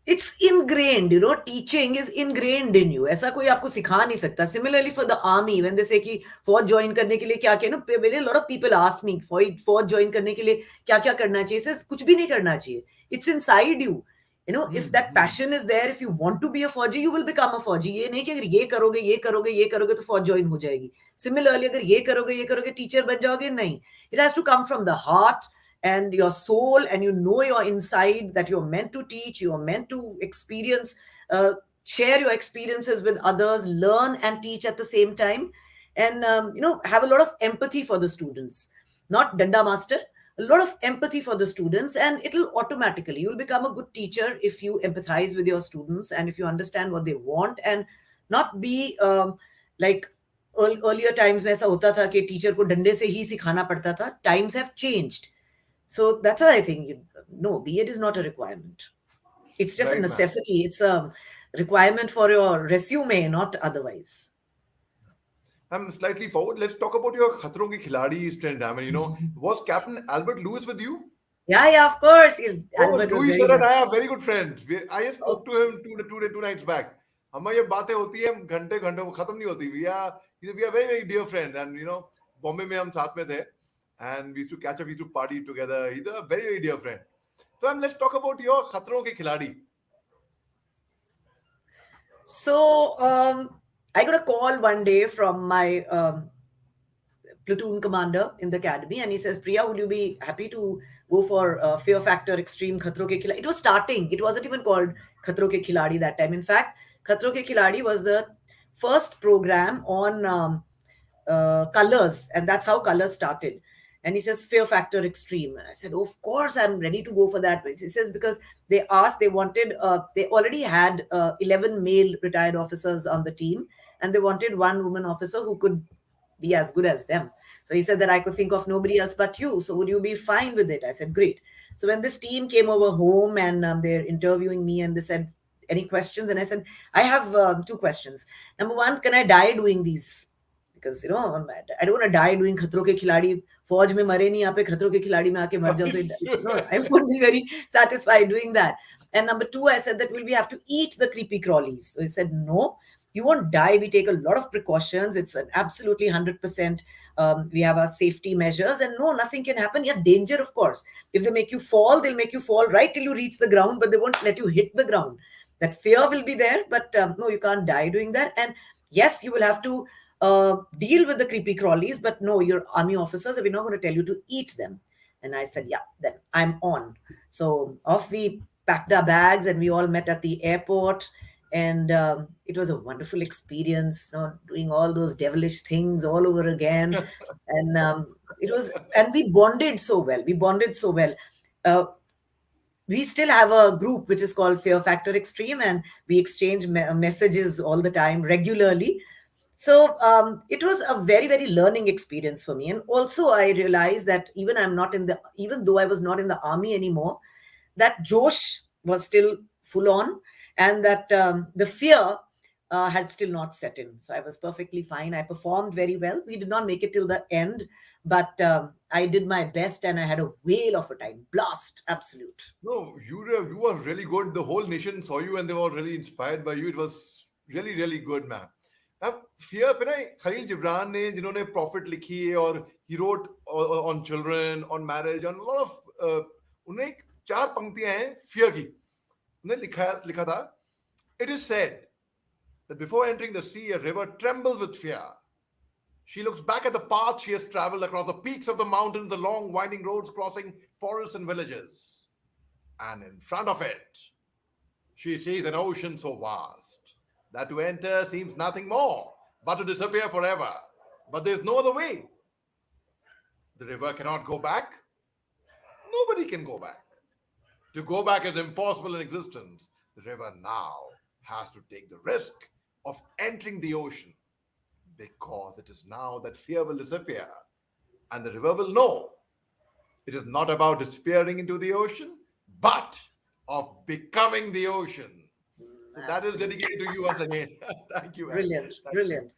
It's ingrained, teaching is ingrained in you. ऐसा कोई आपको सिखा नहीं सकता. Similarly for the army, when they say कि फौज ज्वाइन करने के लिए क्या क्या ना, a lot of people ask me फौज ज्वाइन करने के लिए क्या क्या करना चाहिए. Says कुछ भी नहीं करना चाहिए. It's inside you. If that passion is there, if you want to be a फौजी, you will become a फौजी. ये नहीं कि अगर ये करोगे ये करोगे ये करोगे तो फौज ज्वाइन हो जाएगी. Similarly, अगर ये करोगे टीचर बन जाओगे, नहीं. It has to come from the heart and your soul, and your inside that you're meant to teach, you're meant to experience, share your experiences with others, learn and teach at the same time, and have a lot of empathy for the students, not danda master, a lot of empathy for the students, and it'll automatically, you'll become a good teacher if you empathize with your students and if you understand what they want, and not be like earlier times में ऐसा होता था कि teacher को डंडे से ही सिखाना पड़ता था. Times have changed. So that's why I think, no, B.Ed is not a requirement. It's just a Right, ma'am. necessity. It's a requirement for your resume, not otherwise. I'm slightly forward. Let's talk about your Khatron Ki Khiladi stint. I mean, was Captain Albert Lewis with you? Yeah, of course. Oh, Albert was Louis very sir and much. I are very good friends. I just spoke to him two nights back. हमारी ये बातें होती है, हम घंटे घंटे वो खत्म नहीं होती. We are very very dear friends, and Bombay में हम साथ में थे, and we used to catch up, we used to party together. He's a very very dear friend. So let's talk about your खतरों के खिलाड़ी. So I got a call one day from my platoon commander in the academy, and he says, Priya, would you be happy to go for Fear Factor Extreme Khatro Ke Khiladi? It was starting. It wasn't even called Khatro Ke Khiladi that time. In fact, Khatro Ke Khiladi was the first program on colors, and that's how colors started. And he says, Fear Factor Extreme. And I said, oh, of course, I'm ready to go for that. He says, because they already had 11 male retired officers on the team, and they wanted one woman officer who could be as good as them. So he said that I could think of nobody else but you. So would you be fine with it? I said, great. So when this team came over home and they're interviewing me, and they said, any questions? And I said, I have 2 questions. Number one, can I die doing these? Because I don't want to die doing Khatro Ke Khiladi. फौज में मरे नहीं, यहाँ पे खतरों के खिलाड़ी में आके मर जाओ तो I wouldn't be very satisfied doing that. And number 2, I said that will we have to eat the creepy crawlies? So he said, no, you won't die. We take a lot of precautions. It's an absolutely 100%. We have our safety measures, and no, nothing can happen. Yeah, danger, of course. If they make you fall, they'll make you fall right till you reach the ground, but they won't let you hit the ground. That fear will be there, but no, you can't die doing that. And yes, you will have to deal with the creepy crawlies, but no, you're army officers, and we're not going to tell you to eat them. And I said, yeah, then I'm on. So off we packed our bags, and we all met at the airport, and it was a wonderful experience, doing all those devilish things all over again. And and we bonded so well. We still have a group which is called Fear Factor Extreme, and we exchange messages all the time, regularly. So it was a very very learning experience for me. And also I realized that even though I was not in the army anymore, that Josh was still full on, and that the fear had still not set in. So I was perfectly fine. I performed very well. We did not make it till the end, but I did my best, and I had a whale of a time. Blast, absolute. No, you were really good. The whole nation saw you, and they were really inspired by you. It was really really good ma'am. Ma'am fear पे ना खलील जिब्रान ने, जिन्होंने profit लिखी है और he wrote on children, on marriage, on lot of, उन्हें चार पंक्तियां हैं फियर की। उन्हें लिखा था, it is said that before entering the sea, a river trembles with fear. She looks back at the path she has traveled across the peaks of the mountains, the long winding roads crossing forests and villages. And in front of it, she sees an ocean so vast that to enter seems nothing more but to disappear forever. But there's no other way. The river cannot go back. Nobody can go back. To go back is impossible in existence. The river now has to take the risk of entering the ocean, because it is now that fear will disappear, and the river will know it is not about disappearing into the ocean, but of becoming the ocean. So that is Absolutely. dedicated to you once again. Thank you, man. Brilliant, Thank you. brilliant.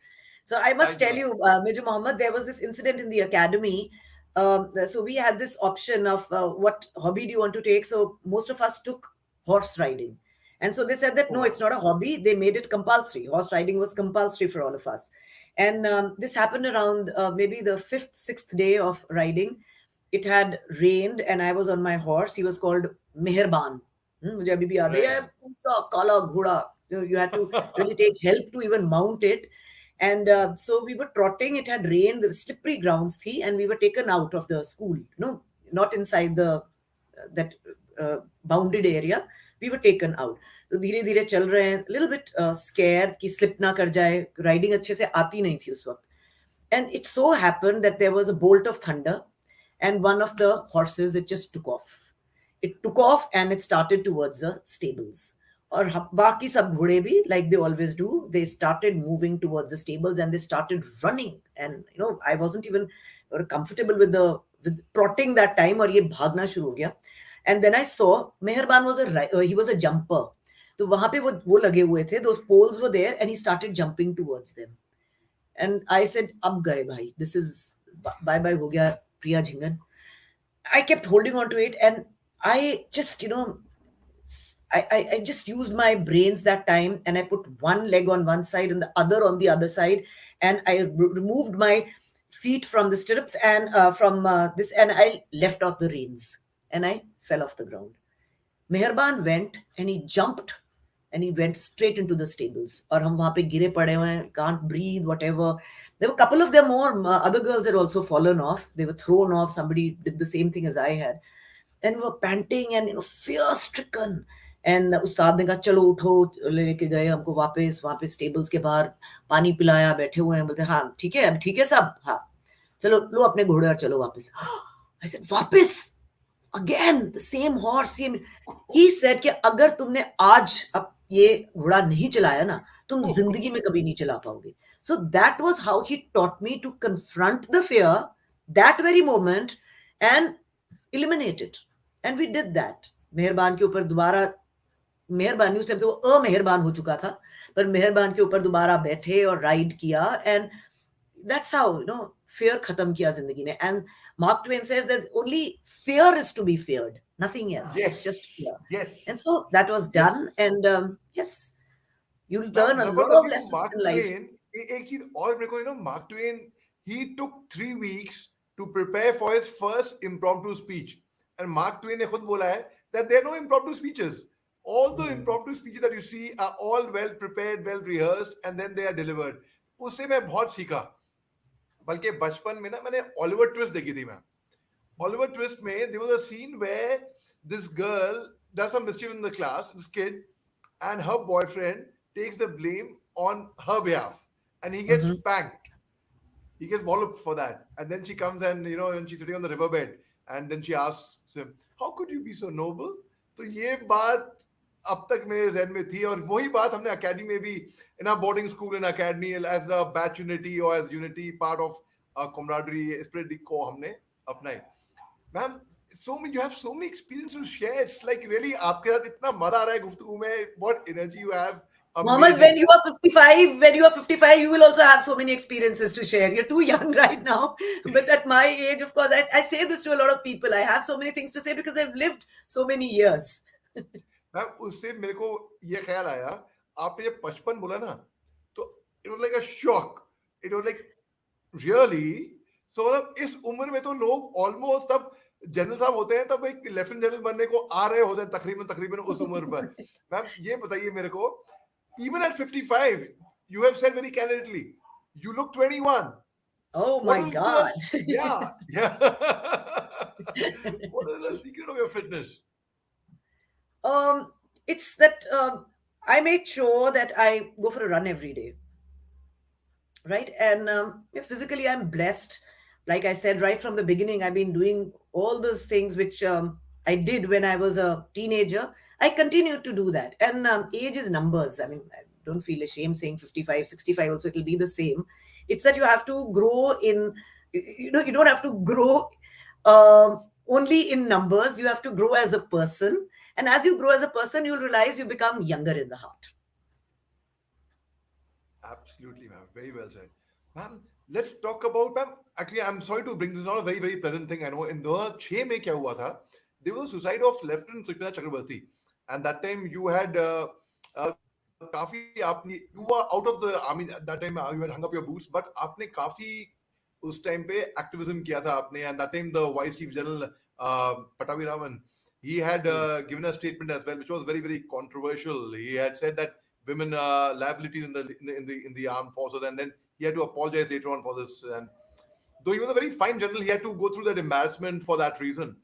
So I must Thank you, tell man. you, Major Mohammed, there was this incident in the academy. So we had this option of what hobby do you want to take? So most of us took horse riding. And so they said that Oh, no, wow. it's not a hobby. They made it compulsory. Horse riding was compulsory for all of us. And this happened around maybe the fifth, sixth day of riding. It had rained, and I was on my horse. He was called Meherban. मुझे अभी भी याद है, ये Right. पूरा काला घोड़ा. You had to really take help to even mount it. And so we were trotting. It had rained, the slippery grounds thi, and we were taken out of the school. No, not inside the that bounded area. We were taken out. तो धीरे धीरे चल रहे हैं, little bit scared कि slip ना कर जाए. Riding अच्छे से आती नहीं थी उस वक्त. And it so happened that there was a bolt of thunder, and one of the horses, it just took off. It took off and it started towards the stables. Or बाकी सब घोड़े भी, like they always do, they started moving towards the stables and they started running. And I wasn't even comfortable with trotting that time, और ये भागना शुरू हो गया. And then I saw Meherban he was a jumper. तो वहां पे वो लगे हुए थे. Those poles were there, and he started jumping towards them. And I said, "Ab gaye bhai. This is bye bye ho gaya, Priya Jhingan." I kept holding on to it, and I just, I just used my brains that time, and I put one leg on one side and the other on the other side, and I removed my feet from the stirrups and from this, and I left off the reins, and I fell off the ground. Meherban went and he jumped and he went straight into the stables. और हम वहाँ पे गिरे पड़े हुए हैं, can't breathe, whatever. There were a couple of them more. Other girls had also fallen off. They were thrown off. Somebody did the same thing as I had. And we were panting and fear-stricken. And उस्ताद ने कहा चलो उठो, लेके गए हमको वापस वहाँ पे स्टेबल्स के बाहर, पानी पिलाया, बैठे हुए हैं, बोलते हाँ ठीक है, अब ठीक है सब, हाँ चलो लो अपने घोड़े और चलो वापस. I said वापस, again the same horse, same. He said कि अगर तुमने आज अब ये घोड़ा नहीं चलाया ना, तुम जिंदगी में कभी नहीं चला पाओगे. So that was how he taught me to confront the fear that very moment and eliminate it. And we did that. मेहरबान के ऊपर दोबारा, मेहरबान उस टाइम तो वो अमेहरबान हो चुका था, पर मेहरबान के ऊपर दोबारा बैठे और राइड किया. And that's how fear khatam kiya zindagi mein. And Mark Twain says that only fear is to be feared, nothing else. It's just Yes. fear. Yes. And so that was Yes. done. And yes, you'll ma'am learn a lot of जबरदस्ती वो lessons mark in life. Twain, एक चीज और मेरे को mark Twain, he took 3 weeks to prepare for his first impromptu speech. And Mark Twain ने खुद बोला है that there are no impromptu speeches. All the impromptu speeches that you see are all well prepared, well rehearsed, and then they are delivered. उससे मैं बहुत सीखा. बल्कि बचपन में ना मैंने ऑलिवर ट्विस्ट देखी थी. मैं Oliver Twist में there was a scene where this girl does some mischief in the class, this kid, and her boyfriend takes the blame on her behalf, and he gets Mhm. spanked. He gets walloped for that, and then she comes and and she's sitting on the riverbed, and then she asks him, "How could you be so noble?" तो ये बात अब तक मेरे जहन में थी, और वही बात हमने अकेडमी में भी, in our boarding school in academy, as a batch unity or as unity, part of camaraderie, esprit de corps हमने अपनाई. Ma'am you have so many experiences to share. It's like really आपके साथ इतना मजा आ रहा है गुफ्तगू में. What energy you have. Mohammed, Amazing. when you are 55, you will also have so many experiences to share. You're too young right now. But at my age, of course, I say this to a lot of people. I have so many things to say because I've lived so many years. Ma'am उससे मेरे को ये ख्याल आया, आपने जब 55 बोला ना, तो it was like a shock. It was like really. So मतलब इस उम्र में तो लोग ऑलमोस्ट तब जनरल साहब होते हैं, तब एक लेफ्टिनेंट जनरल बनने को आ रहे होते हैं तकरीबन तकरीबन उस उम्र पर. मैम ये बताइए मेरे को, even at 55 you have said very candidly you look 21. Oh What my is God. this? Yeah, yeah. What is the secret of your fitness? um, it's that I made sure that I go for a run every day, right? And yeah, physically, I'm blessed. Like I said, right from the beginning, I've been doing all those things which I did when I was a teenager. I continue to do that. And age is numbers. I mean, I don't feel ashamed saying 55, 65 also, it'll be the same. It's that you have to grow in, you don't have to grow only in numbers. You have to grow as a person. And as you grow as a person, you'll realize you become younger in the heart. Absolutely, ma'am. Very well said. Ma'am, let's talk about, ma'am. Actually, I'm sorry to bring this, not a very, very pleasant thing. I know in 2006 में क्या हुआ था? There was a suicide of Lieutenant Sushmita Chakrabarti. And that time you had काफी आपने, you were out of the army at that time, you had hung up your boots, but आपने काफी उस time पे एक्टिविज्म किया था आपने. And that time the Vice Chief General Patavi Raman, he had given a statement as well, which was very, very controversial. He had said that women liabilities in the armed forces, and then he had to apologize later on for this. And though he was a very fine general, he had to go through that embarrassment for that reason.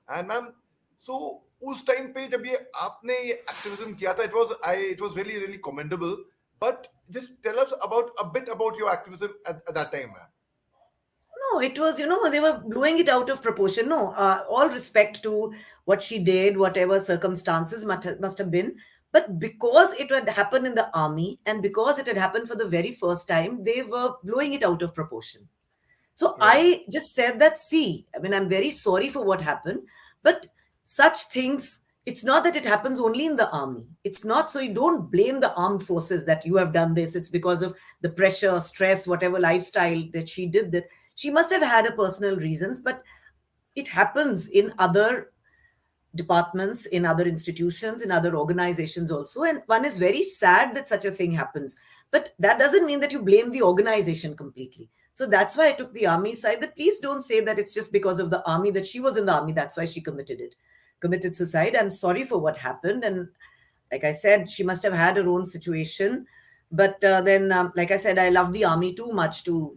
And ma'am, so उस time पे जब ये आपने ये activism किया था, it was really, really commendable. But just tell us about a bit about your activism at that time, ma'am. No, it was, they were blowing it out of proportion. No, all respect to what she did, whatever circumstances must have been. But because it had happened in the army and because it had happened for the very first time, they were blowing it out of proportion. So Right. I just said that, see, I mean, I'm very sorry for what happened, but such things, it's not that it happens only in the army. It's not, so you don't blame the armed forces that you have done this. It's because of the pressure, stress, whatever lifestyle that she did that. She must have had a personal reasons, but it happens in other departments, in other institutions, in other organizations also. And one is very sad that such a thing happens. But that doesn't mean that you blame the organization completely. So that's why I took the army side, that please don't say that it's just because of the army, that she was in the army, that's why she committed suicide. I'm sorry for what happened. And like I said, she must have had her own situation. But then, like I said, I love the army too much to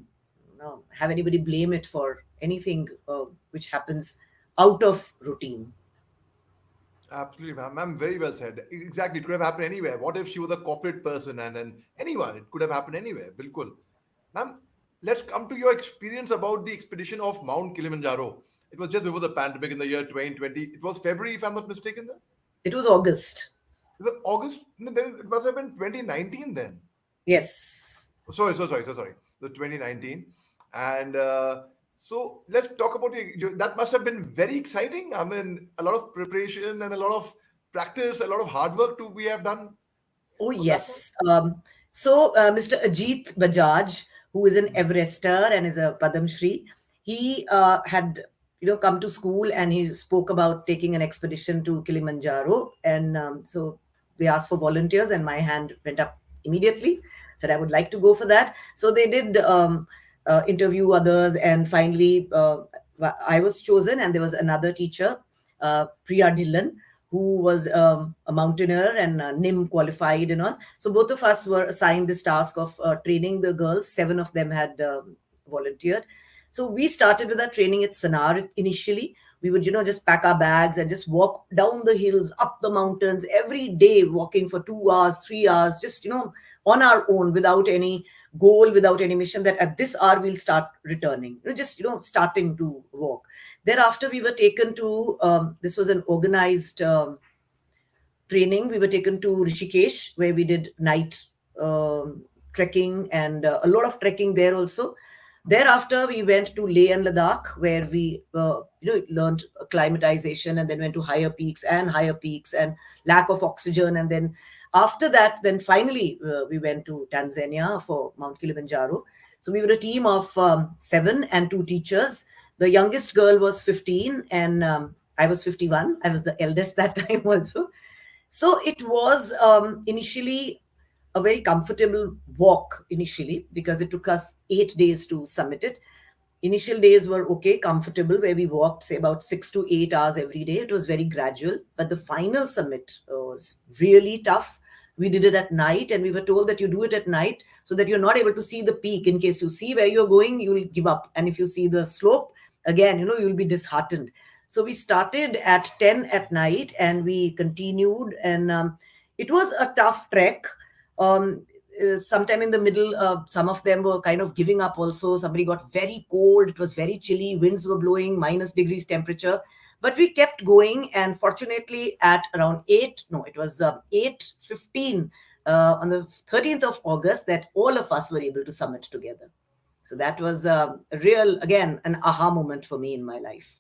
have anybody blame it for anything which happens out of routine. Absolutely, ma'am. Ma'am, very well said. Exactly. It could have happened anywhere. What if she was a corporate person, and then anyone? It could have happened anywhere. Bilkul. Ma'am, let's come to your experience about the expedition of Mount Kilimanjaro. It was just before the pandemic in the year 2020. It was February, if I'm not mistaken. Then It was August. it was August. No, then it must have been 2019 then. Yes. So sorry. The 2019. And so let's talk about that. Must have been very exciting. I mean, a lot of preparation and a lot of practice, a lot of hard work to we have done Oh, on that one. yes. Mr. Ajit Bajaj, who is an Everester and is a Padam Shri, he had come to school and he spoke about taking an expedition to Kilimanjaro. And so they asked for volunteers, and my hand went up immediately. Said I would like to go for that. So they did interview others, and finally I was chosen, and there was another teacher, Priya Jhingan, who was a mountaineer and NIM qualified and all. So both of us were assigned this task of training the girls. 7 of them had volunteered. So we started with our training at Sanar initially. We would, just pack our bags and just walk down the hills, up the mountains every day, walking for 2 hours, 3 hours, just, on our own, without any goal, without any mission that at this hour we'll start returning. Just, starting to walk. Thereafter, we were taken to, this was an organized training. We were taken to Rishikesh, where we did night trekking and a lot of trekking there also. Thereafter, we went to Leh and Ladakh, where we learned acclimatization, and then went to higher peaks and lack of oxygen. And then after that, then finally we went to Tanzania for Mount Kilimanjaro. So we were a team of 7 and 2 teachers. The youngest girl was 15 and I was 51. I was the eldest that time also. So it was initially a very comfortable walk initially, because it took us 8 days to summit it. Initial days were okay, comfortable, where we walked, say, about 6 to 8 hours every day. It was very gradual. But the final summit was really tough. We did it at night, and we were told that you do it at night so that you're not able to see the peak. In case you see where you're going, you will give up. And if you see the slope, again, you'll be disheartened. So we started at 10 at night and we continued. And it was a tough trek. Sometime in the middle, some of them were kind of giving up also. Somebody got very cold. It was very chilly. Winds were blowing, minus degrees temperature. But we kept going. And fortunately, at around 8, no, it was 8:15 on the 13th of August, that all of us were able to summit together. So that was a real, again, an aha moment for me in my life.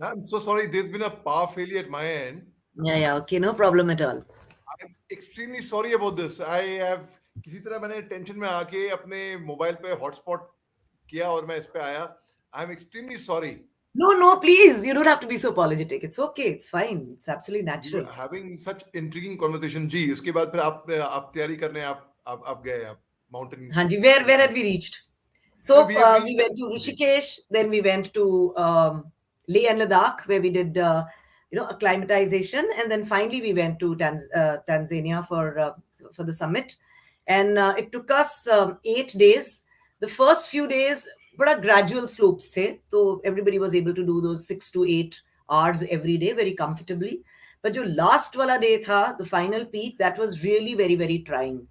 I'm so sorry. There's been a power failure at my end. Yeah, yeah, okay, no problem at all. I'm extremely sorry about this. I have किसी तरह मैंने tension में आके अपने mobile पे hotspot किया और मैं इस पे आया. I'm extremely sorry. No, no, please. You don't have to be so apologetic. It's okay. It's fine. It's absolutely We were natural. having such intriguing conversation. जी, उसके बाद फिर आप तैयारी करने आप गए आप mountain Hanji, where had hiking. we reached? So We have we reached. went to जी. Rishikesh, then we went to Leh and Ladakh, where we did acclimatization, and then finally we went to Tanzania for the summit, and it took us 8 days. The first few days, but a gradual slopes the, so everybody was able to do those 6 to 8 hours every day very comfortably. But the last wala day tha, the final peak, that was really very very trying.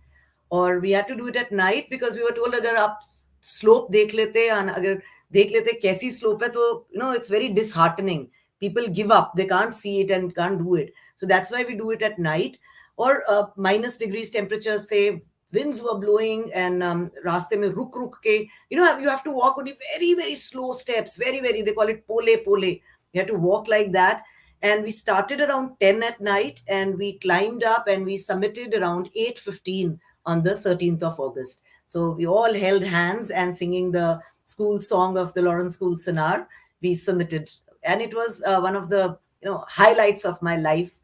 और we had to do it at night because we were told अगर आप slope देख लेते हैं, अगर देख लेते कैसी स्लोप है, तो it's very disheartening. people give up, they can't see it and can't do it. So that's why we do it at night. Or minus degrees temperatures थे, winds were blowing, and रास्ते में रुक के, you have to walk only very very slow steps, very very, they call it pole. You have to walk like that. And we started around 10 at night, and we climbed up and we summited around 8:15 on the 13th of August. So we all held hands and singing the school song of the Lawrence School Sonar, we submitted. And it was one of the highlights of my life.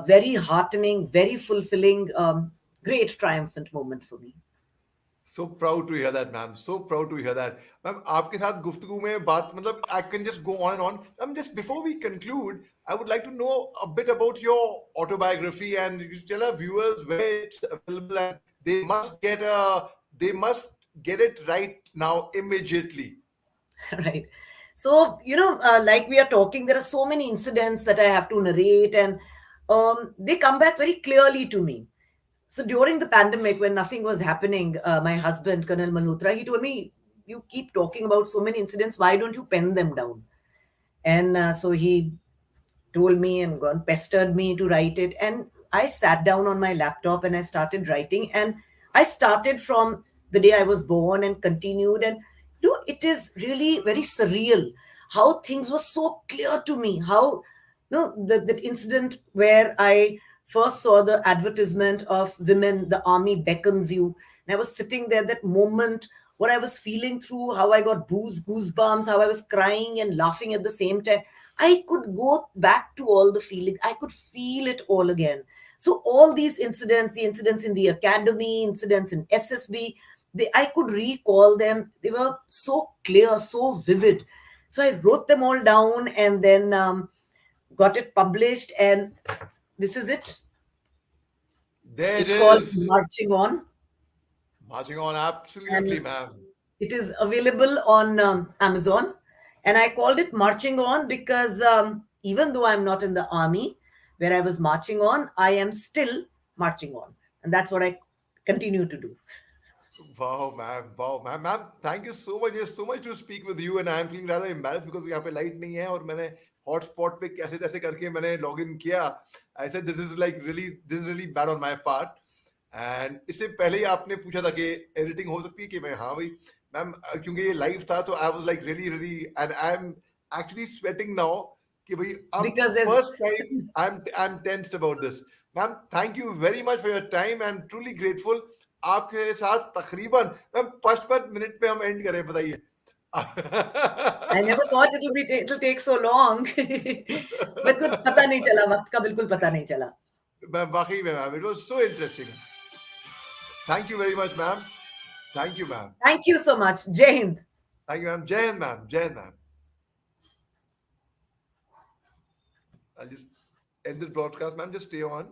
Very heartening, very fulfilling, great triumphant moment for me. So proud to hear that, ma'am. So proud to hear that. Ma'am, आपके साथ गुफ्तगू में बात मतलब I can just go on and on. Just before we conclude, I would like to know a bit about your autobiography, and you tell our viewers where it's available, and they must get it right now immediately. Right. So, like we are talking, there are so many incidents that I have to narrate, and they come back very clearly to me. So during the pandemic, when nothing was happening, my husband, Colonel Malhotra, he told me, "You keep talking about so many incidents. Why don't you pen them down?" And so he told me and gone pestered me to write it. And I sat down on my laptop and I started writing. And I started from the day I was born and continued. And it is really very surreal how things were so clear to me. How that incident where I first saw the advertisement of women, the army beckons you. And I was sitting there, that moment, what I was feeling through, how I got goosebumps, how I was crying and laughing at the same time. I could go back to all the feeling. I could feel it all again. So all these incidents, the incidents in the academy, incidents in SSB, I could recall them. They were so clear, so vivid. So I wrote them all down and then got it published. And this is it. There it It's called is. Marching On. Marching on, absolutely, And ma'am. it is available on Amazon. And I called it Marching On because even though I'm not in the army where I was marching on, I am still marching on. And that's what I continue to do. Wow, ma'am. Wow, ma'am. Thank you so much. There's so much to speak with you, and I'm feeling rather embarrassed because यहाँ पे light नहीं है और मैंने hotspot पे कैसे तैसे करके मैंने लॉग इन किया. I said this is really bad on my part. And इससे पहले ही आपने पूछा था कि एडिटिंग हो सकती है कि मैं हाँ भाई मैम क्योंकि ये लाइव था तो I was like really really and I am actually sweating now कि भाई अब Because there's first time I am tensed about this. Ma'am thank you very much for your time and truly grateful. आपके साथ तकरीबन ma'am 5 minute में हम and करें बताइए. I never thought it'll take so long. But कुछ पता नहीं चला वक्त का बिल्कुल पता नहीं चला. मैम वाकई में ma'am it was so interesting. Thank you very much ma'am. Thank you ma'am. Thank you so much. Jai Hind. Thank you ma'am. जय हिंद मैम. जय Hind ma'am. I'll just end this broadcast, ma'am. Just stay on.